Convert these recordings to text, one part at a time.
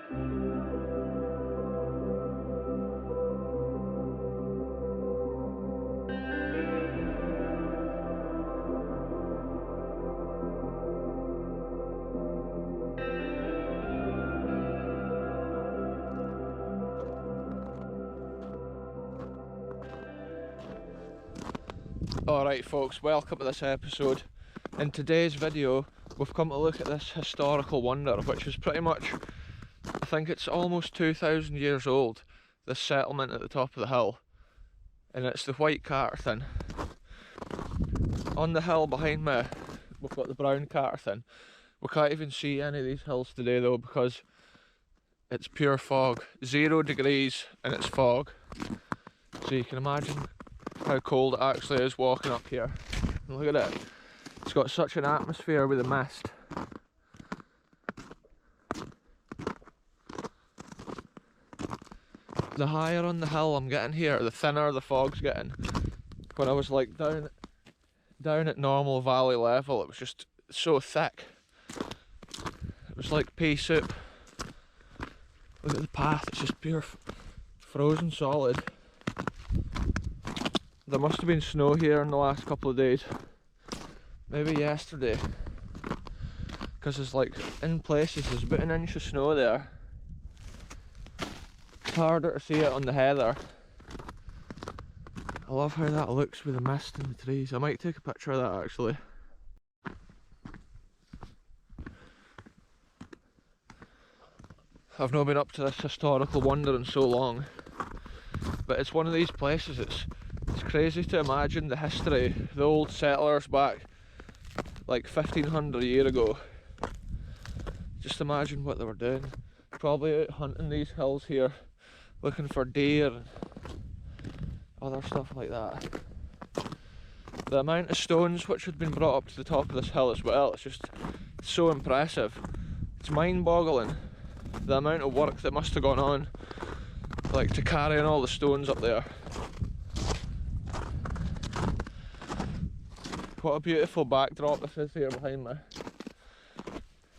Alright folks, welcome to this episode. In today's video we've come to look at this historical wonder, which is pretty much, I think it's almost 2,000 years old, this settlement at the top of the hill, and it's the White Caterthun. On the hill behind me we've got the brown Caterthun. We can't even see any of these hills today though because it's pure fog, 0 degrees and it's fog, so you can imagine how cold it actually is walking up here. And look at it, it's got such an atmosphere with the mist. The higher on the hill I'm getting here, the thinner the fog's getting. When I was like down at normal valley level, it was just so thick. It was like pea soup. Look at the path, it's just pure frozen solid. There must have been snow here in the last couple of days, maybe yesterday, because there's like, in places there's about an inch of snow there. It's harder to see it on the heather. I love how that looks with the mist in the trees. I might take a picture of that actually. I've not been up to this historical wonder in so long, but it's one of these places, it's crazy to imagine the history, the old settlers back like 1500 years ago. Just imagine what they were doing. Probably out hunting these hills here, looking for deer and other stuff like that. The amount of stones which had been brought up to the top of this hill as well, it's just so impressive. It's mind-boggling the amount of work that must have gone on, like to carrying all the stones up there. What a beautiful backdrop this is here behind me.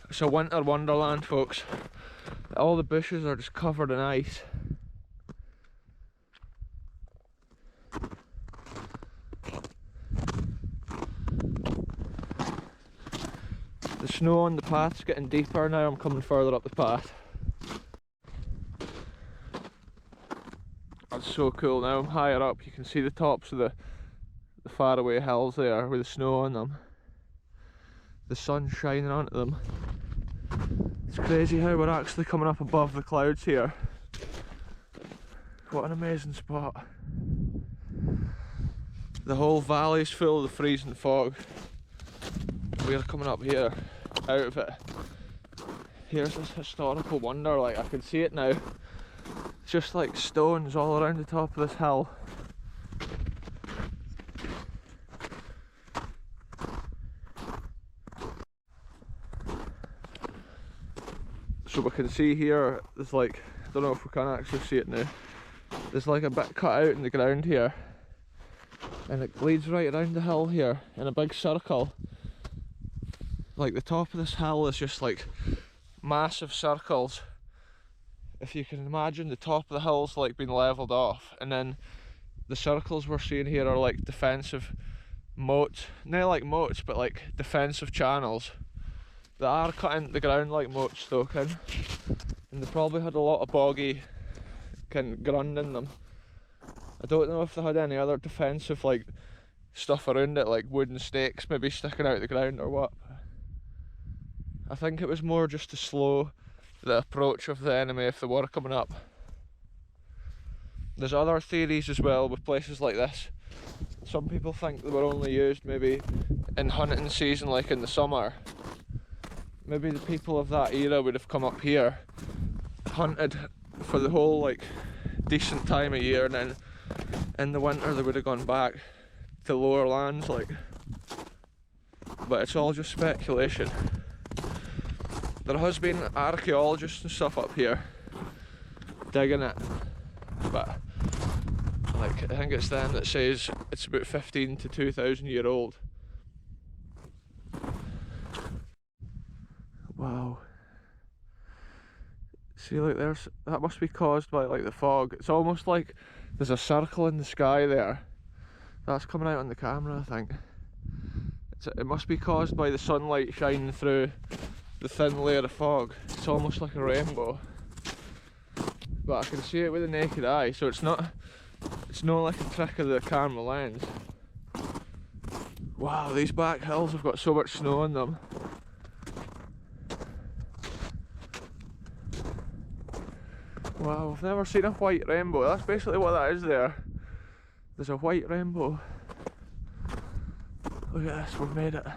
It's a winter wonderland, folks. All the bushes are just covered in ice. The snow on the path's getting deeper now. I'm coming further up the path. That's so cool. Now I'm higher up, you can see the tops of the faraway hills there with the snow on them. The sun shining onto them. It's crazy how we're actually coming up above the clouds here. What an amazing spot. The whole valley's full of the freezing fog. We're coming up here, out of it. Here's this historical wonder, like I can see it now. It's just like stones all around the top of this hill. So we can see here, there's like, I don't know if we can actually see it now, there's like a bit cut out in the ground here, and it leads right around the hill here in a big circle. Like the top of this hill is just like massive circles. If you can imagine, the top of the hill's like been levelled off, and then the circles we're seeing here are like defensive moats, not like moats but like defensive channels. They are cut into the ground like moats though, and they probably had a lot of boggy ground in them. I don't know if they had any other defensive like stuff around it, like wooden stakes maybe sticking out of the ground or what. I think it was more just to slow the approach of the enemy if they were coming up. There's other theories as well with places like this. Some people think they were only used maybe in hunting season, like in the summer. Maybe the people of that era would have come up here, hunted for the whole like decent time of year, and then in the winter they would have gone back to lower lands, like. But it's all just speculation. There has been archaeologists and stuff up here digging it, but like I think it's them that says it's about 15 to 2,000 year old. Wow. See, like that must be caused by like the fog. It's almost like there's a circle in the sky there. That's coming out on the camera, I think. It must be caused by the sunlight shining through the thin layer of fog. It's almost like a rainbow. But I can see it with the naked eye, so it's not like a trick of the camera lens. Wow, these back hills have got so much snow on them. Wow, I've never seen a white rainbow. That's basically what that is there. There's a white rainbow. Look at this, we've made it.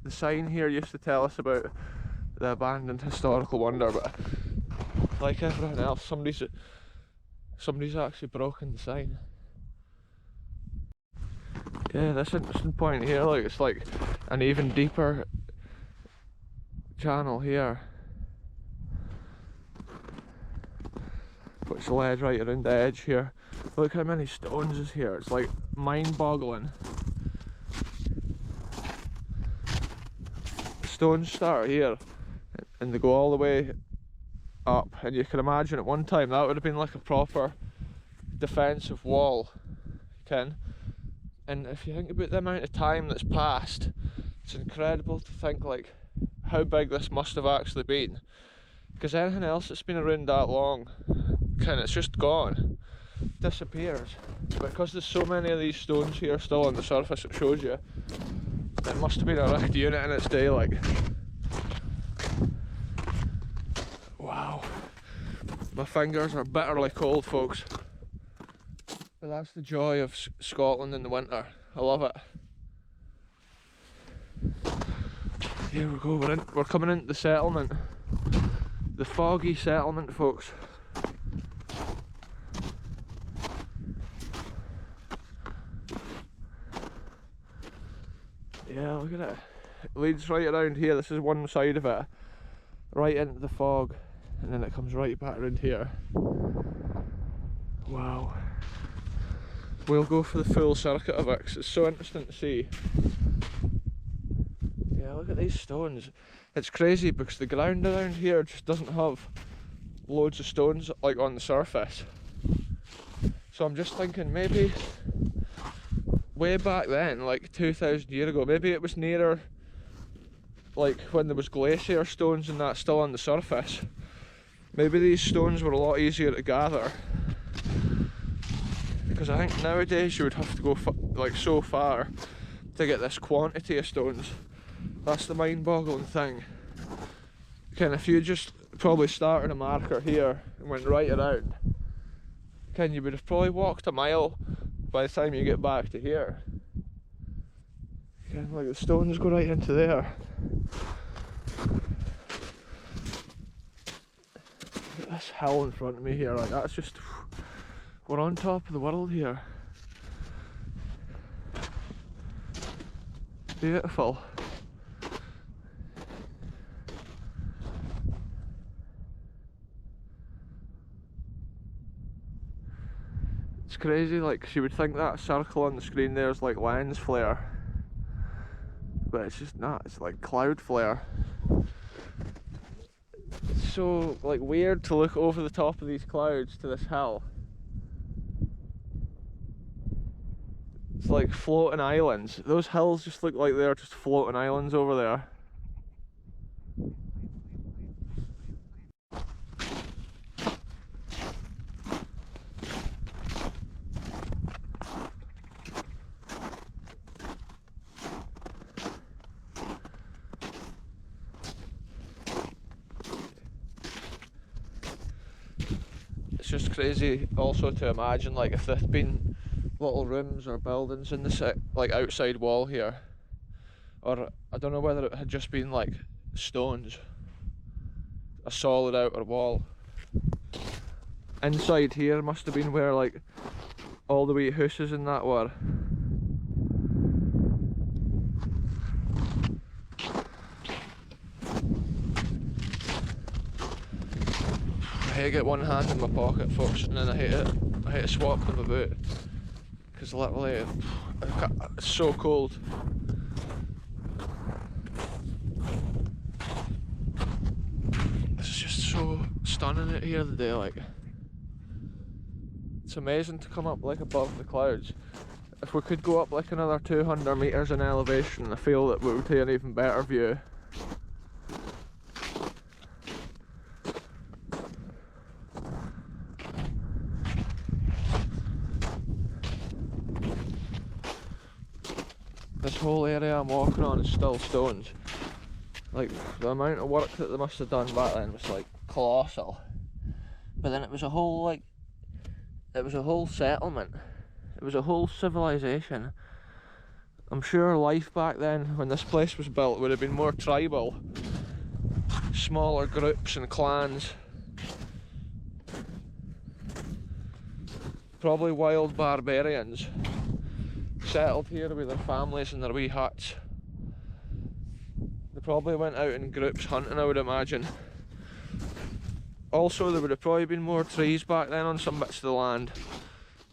The sign here used to tell us about the abandoned historical wonder, but like everyone else, somebody's actually broken the sign. Yeah, this interesting point here, like it's like an even deeper channel here, which led right around the edge here. Look how many stones is here, it's like mind-boggling. The stones start here and they go all the way up, and you can imagine at one time that would have been like a proper defensive wall, Ken. And if you think about the amount of time that's passed, it's incredible to think like how big this must have actually been, because anything else that's been around that long, it's just gone, disappears. But because there's so many of these stones here still on the surface, it shows you it must have been a wrecked unit in its day, like. Wow, my fingers are bitterly cold, folks. But that's the joy of Scotland in the winter. I love it. Here we go, we're coming into the settlement. The foggy settlement, folks. Yeah, look at it. It leads right around here. This is one side of it, right into the fog, and then it comes right back around here. Wow. We'll go for the full circuit of it, 'cause it's so interesting to see. Yeah, look at these stones. It's crazy because the ground around here just doesn't have loads of stones like on the surface. So I'm just thinking maybe way back then, like 2,000 years ago, maybe it was nearer like when there was glacier stones and that still on the surface. Maybe these stones were a lot easier to gather. Because I think nowadays you would have to go like so far to get this quantity of stones. That's the mind-boggling thing. If you just probably started a marker here and went right around, you would have probably walked a mile by the time you get back to here. Like the stones go right into there. Look at this hill in front of me here, like that's just, we're on top of the world here. Beautiful. It's crazy, like you would think that circle on the screen there is like lens flare, but it's just not, it's like cloud flare. It's so like weird to look over the top of these clouds to this hill. It's like floating islands. Those hills just look like they're just floating islands over there. It's just crazy also to imagine like if there'd been little rooms or buildings in the like outside wall here, or I don't know whether it had just been like stones, a solid outer wall. Inside here must have been where like all the wee houses and that were. I hate to get one hand in my pocket, folks, and then I hate to swap them about, because literally it's so cold. This is stunning out here today, like. It's amazing to come up like above the clouds. If we could go up like another 200 metres in elevation, I feel that we would take an even better view. This whole area I'm walking on is still stones. Like, the amount of work that they must have done back then was like colossal. But then it was a whole like, it was a whole settlement. It was a whole civilization. I'm sure life back then, when this place was built, would have been more tribal. Smaller groups and clans. Probably wild barbarians. Settled here with their families and their wee huts. They probably went out in groups hunting, I would imagine. Also, there would have probably been more trees back then on some bits of the land.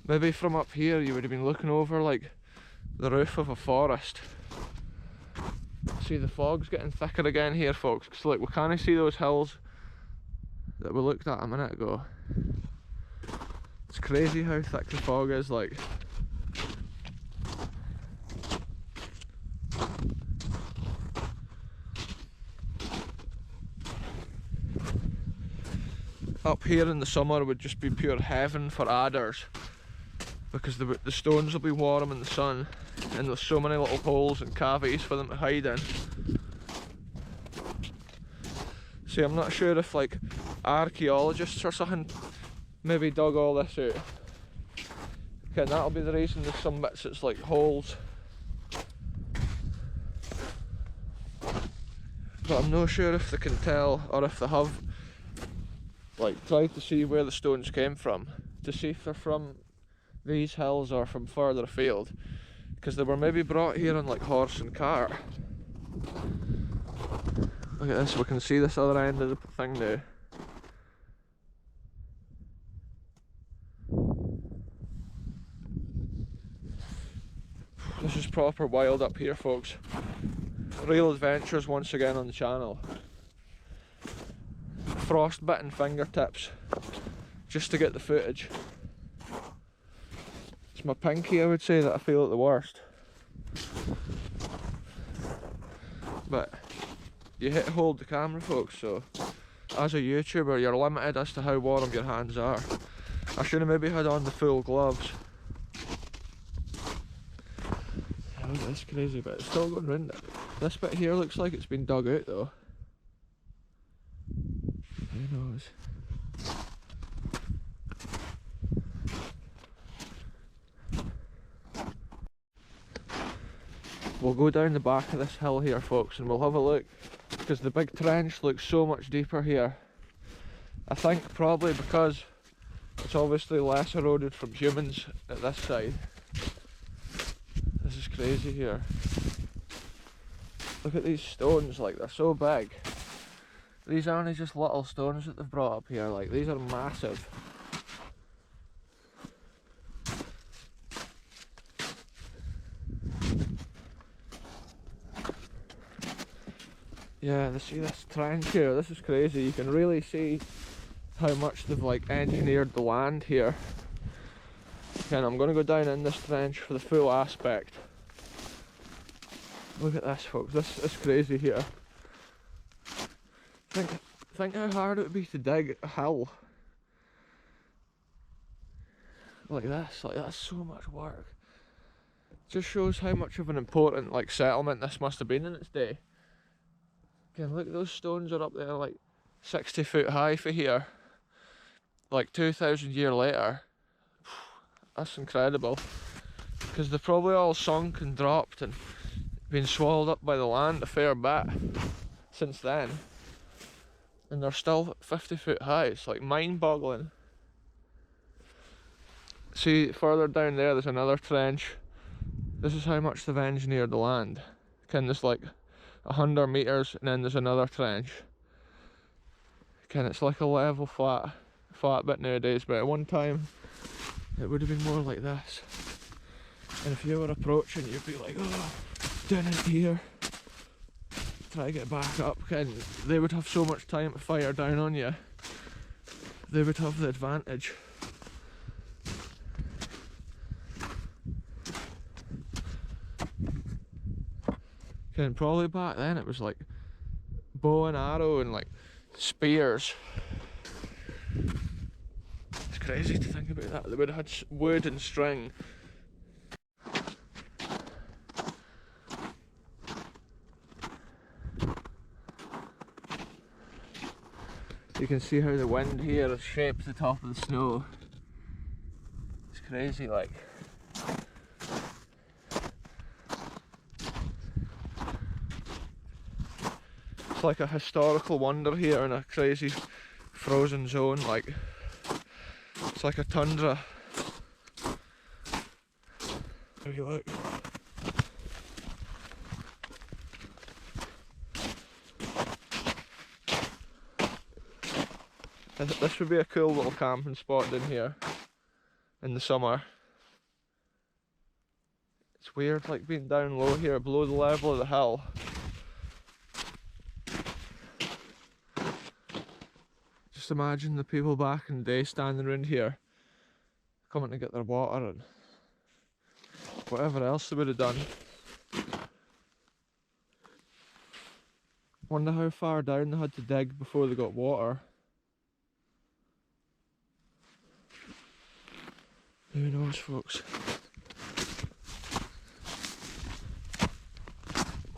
Maybe from up here you would have been looking over like the roof of a forest. See, the fog's getting thicker again here, folks, because like we can't see those hills that we looked at a minute ago. It's crazy how thick the fog is, like. Up here in the summer would just be pure heaven for adders, because the stones will be warm in the sun and there's so many little holes and cavities for them to hide in. See, I'm not sure if like archaeologists or something maybe dug all this out. Okay, and that'll be the reason there's some bits that's like holes. But I'm not sure if they can tell, or if they have like tried to see where the stones came from, to see if they're from these hills or from further afield, because they were maybe brought here on like horse and cart. Look at this, we can see this other end of the thing now. This is proper wild up here, folks. Real adventures once again on the channel. Frostbitten fingertips just to get the footage. It's my pinky, I would say, that I feel at the worst. But you hit hold the camera, folks, so as a YouTuber you're limited as to how warm your hands are. I should have maybe had on the full gloves. Oh, that's crazy, but it's still going round it. This bit here looks like it's been dug out though. Who knows? We'll go down the back of this hill here, folks, and we'll have a look, because the big trench looks so much deeper here. I think probably because it's obviously less eroded from humans at this side. This is crazy here. Look at these stones, like they're so big. These aren't just little stones that they've brought up here, like these are massive. Yeah, see this trench here, this is crazy. You can really see how much they've like engineered the land here. Okay, and I'm going to go down in this trench for the full aspect. Look at this, folks, this is crazy here. Think how hard it would be to dig a hill like this. Like, that's so much work. It just shows how much of an important like settlement this must have been in its day. Again, look, those stones are up there like 60 foot high for here, like 2,000 years later. That's incredible, because they've probably all sunk and dropped and been swallowed up by the land a fair bit since then, and they're still 50 foot high. It's like mind boggling. See, further down there there's another trench. This is how much they've engineered the land. Can this like 100 metres, and then there's another trench. Again, it's like a level flat bit nowadays, but at one time it would have been more like this. And if you were approaching, you'd be like, oh, down in here, try to get back up, and they would have so much time to fire down on you. they would have the advantage. And probably back then it was like bow and arrow and like spears. It's crazy to think about that. They would have had wood and string. You can see how the wind here has shaped the top of the snow. It's crazy, like. It's like a historical wonder here in a crazy frozen zone, like. It's like a tundra. There you look. This would be a cool little camping spot down here in the summer. It's weird, like being down low here, below the level of the hill. Just imagine the people back in the day standing around here, coming to get their water and whatever else they would have done. Wonder how far down they had to dig before they got water. Who knows, folks?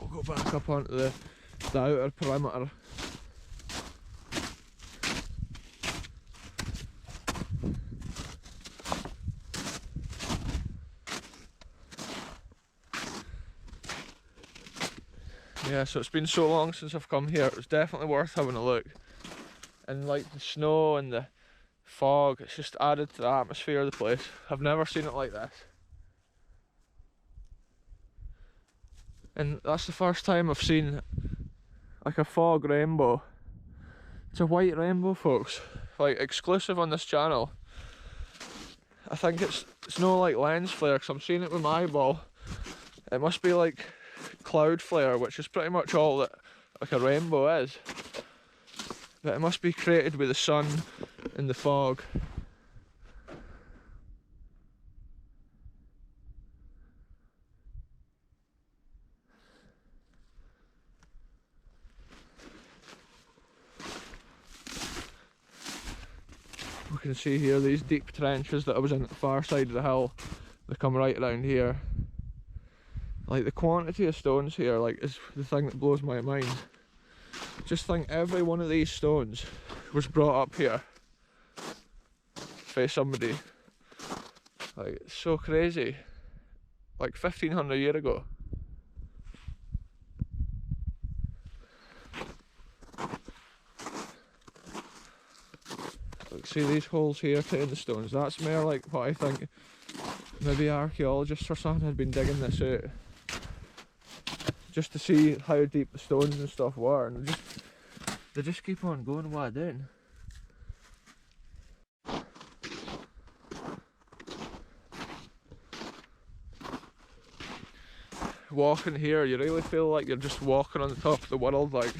We'll go back up onto the outer perimeter. Yeah, so it's been so long since I've come here, it was definitely worth having a look. And like the snow and the fog, it's just added to the atmosphere of the place. I've never seen it like this. And that's the first time I've seen like a fog rainbow. It's a white rainbow, folks. Like exclusive on this channel. I think it's no like lens flare because I'm seeing it with my eyeball. It must be like cloud flare, which is pretty much all that like a rainbow is. But it must be created with the sun and the fog. We can see here these deep trenches that I was in at the far side of the hill. They come right around here. Like the quantity of stones here, like, is the thing that blows my mind. Just think every one of these stones was brought up here by somebody. Like, it's so crazy. Like 1500 years ago. Like, see these holes here to in the stones. That's more like what I think maybe archaeologists or something had been digging this out. Just to see how deep the stones and stuff were, and they just keep on going way down. Walking here, you really feel like you're just walking on the top of the world, like.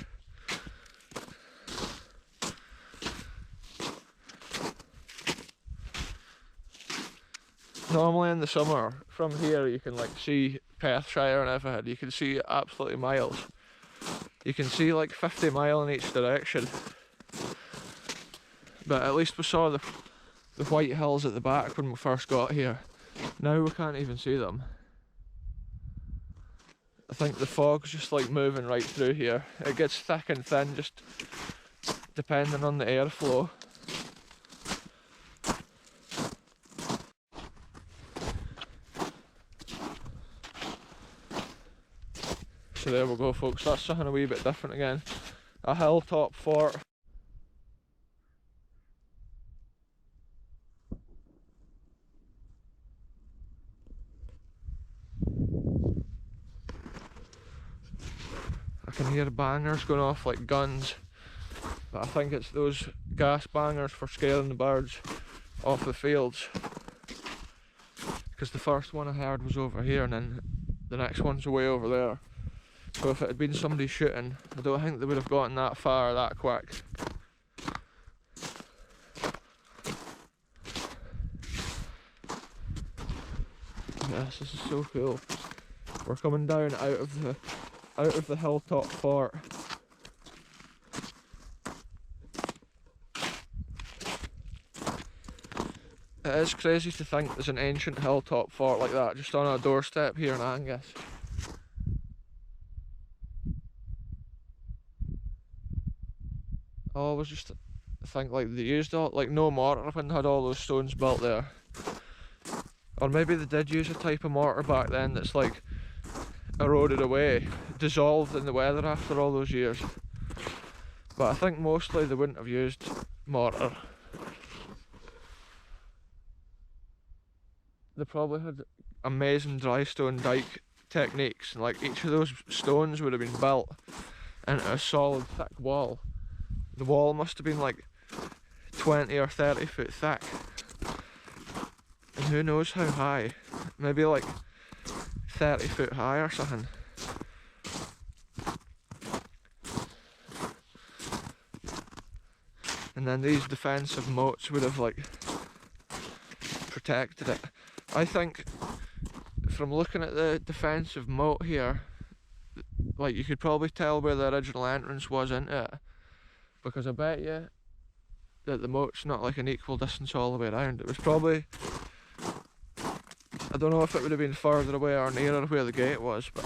Normally in the summer, from here you can like see Perthshire and everything. You can see absolutely miles. You can see like 50 miles in each direction. But at least we saw the white hills at the back when we first got here. Now we can't even see them. I think the fog's just like moving right through here. It gets thick and thin just depending on the airflow. So there we go, folks, that's something a wee bit different again. A hilltop fort. I can hear bangers going off like guns, but I think it's those gas bangers for scaring the birds off the fields. Because the first one I heard was over here and then the next one's way over there. So if it had been somebody shooting, I don't think they would have gotten that far that quick. Yes, this is so cool. We're coming down out of the hilltop fort. It is crazy to think there's an ancient hilltop fort like that just on our doorstep here in Angus. I always just think like they used all, like no mortar when they had all those stones built there. Or maybe they did use a type of mortar back then that's like eroded away, dissolved in the weather after all those years. But I think mostly they wouldn't have used mortar. They probably had amazing dry stone dike techniques, and like each of those stones would have been built into a solid thick wall. The wall must have been like 20 or 30 foot thick. And who knows how high, maybe like 30 foot high or something. And then these defensive moats would have like protected it. I think from looking at the defensive moat here, like you could probably tell where the original entrance was into it, because I bet you that the moat's not like an equal distance all the way around. It was probably, I don't know if it would have been further away or nearer where the gate was, but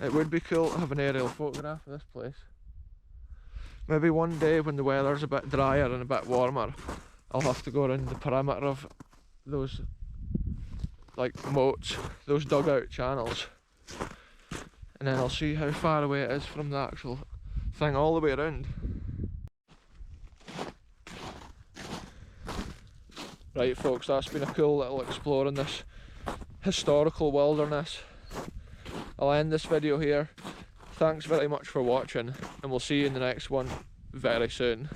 it would be cool to have an aerial photograph of this place. Maybe one day when the weather's a bit drier and a bit warmer, I'll have to go around the perimeter of those like moats, those dugout channels, and then I'll see how far away it is from the actual thing all the way around. Right folks, that's been a cool little explore in this historical wilderness. I'll end this video here. Thanks very much for watching, and we'll see you in the next one very soon.